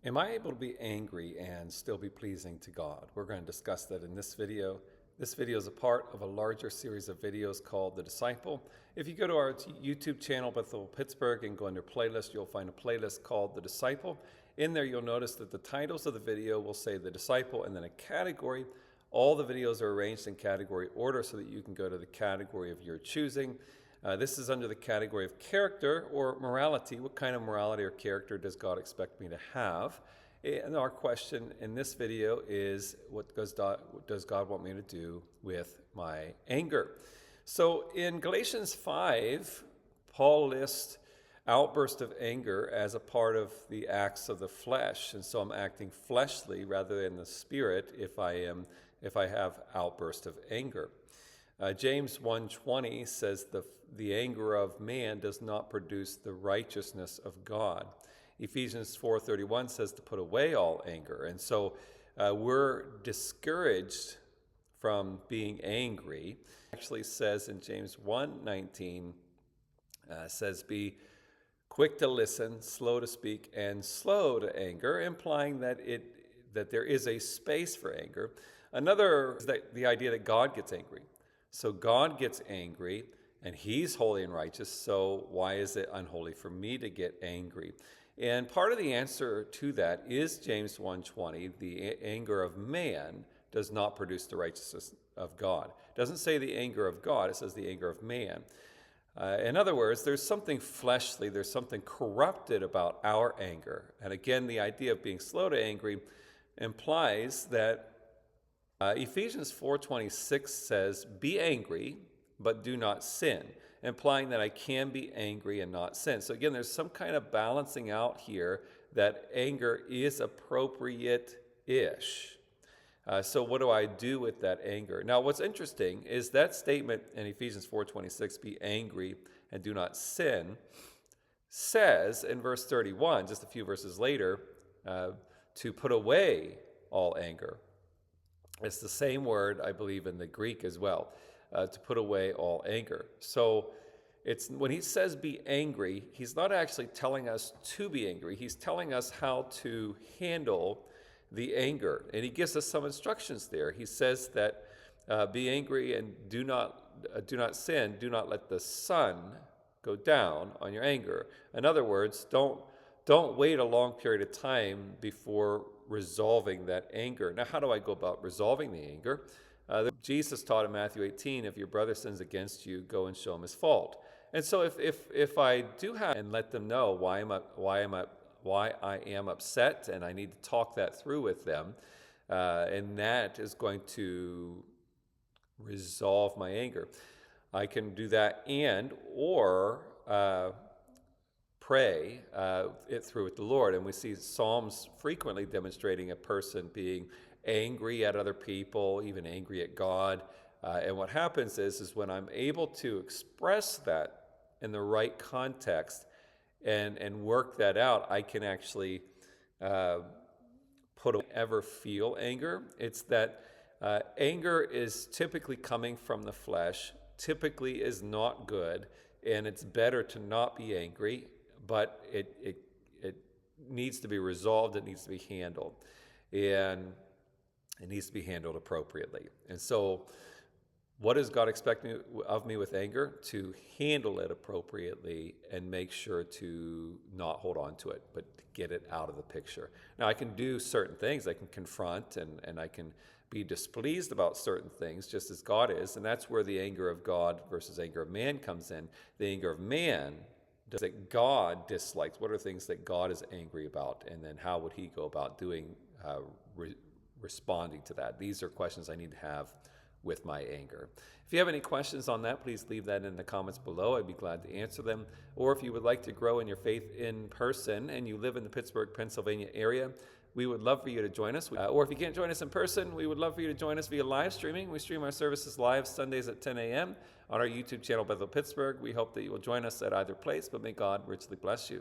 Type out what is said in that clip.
Am I able to be angry and still be pleasing to God? We're going to discuss that in this video. This video is a part of a larger series of videos called The Disciple. If you go to our YouTube channel, Bethel Pittsburgh, and go under playlist, you'll find a playlist called The Disciple. In there, you'll notice that the titles of the video will say The Disciple and then a category. All the videos are arranged in category order so that you can go to the category of your choosing. This is under the category of character or morality. What kind of morality or character does God expect me to have? And our question in this video is, what does God want me to do with my anger? So in Galatians 5, Paul lists outburst of anger as a part of the acts of the flesh. And so I'm acting fleshly rather than the spirit if I have outburst of anger. James 1:20 says the anger of man does not produce the righteousness of God. Ephesians 4:31 says to put away all anger. And so we're discouraged from being angry. It actually says in James 1:19, says be quick to listen, slow to speak, and slow to anger, implying that there is a space for anger. Another is the idea that God gets angry. So God gets angry, and he's holy and righteous, so why is it unholy for me to get angry? And part of the answer to that is James 1:20, the anger of man does not produce the righteousness of God. It doesn't say the anger of God, it says the anger of man. In other words, there's something fleshly, there's something corrupted about our anger. And again, the idea of being slow to angry implies that Ephesians 4:26 says, be angry, but do not sin, implying that I can be angry and not sin. So again, there's some kind of balancing out here that anger is appropriate-ish. So what do I do with that anger? Now, what's interesting is that statement in Ephesians 4:26, be angry and do not sin, says in verse 31, just a few verses later, to put away all anger. It's the same word, I believe, in the Greek as well, to put away all anger. So it's when he says be angry, he's not actually telling us to be angry. He's telling us how to handle the anger. And he gives us some instructions there. He says that be angry and do not sin. Do not let the sun go down on your anger. In other words, don't wait a long period of time before resolving that anger. Now, how do I go about resolving the anger? Jesus taught in Matthew 18, if your brother sins against you, go and show him his fault. And so if I do have and let them know why I am upset, and I need to talk that through with them, and that is going to resolve my anger. I can do that or pray it through with the Lord. And we see Psalms frequently demonstrating a person being angry at other people, even angry at God. And what happens is when I'm able to express that in the right context and work that out, I can actually ever feel anger. It's that anger is typically coming from the flesh, typically is not good, and it's better to not be angry, but it needs to be resolved, it needs to be handled, and it needs to be handled appropriately. And so what does God expect of me with anger? To handle it appropriately and make sure to not hold on to it, but to get it out of the picture. Now, I can do certain things. I can confront and I can be displeased about certain things, just as God is, and that's where the anger of God versus anger of man comes in. The anger of man that God dislikes. What are things that God is angry about? And then how would he go about doing, responding to that? These are questions I need to have with my anger. If you have any questions on that, please leave that in the comments below. I'd be glad to answer them. Or if you would like to grow in your faith in person and you live in the Pittsburgh, Pennsylvania area, we would love for you to join us. Or if you can't join us in person, we would love for you to join us via live streaming. We stream our services live Sundays at 10 a.m. on our YouTube channel, Bethel Pittsburgh. We hope that you will join us at either place, but may God richly bless you.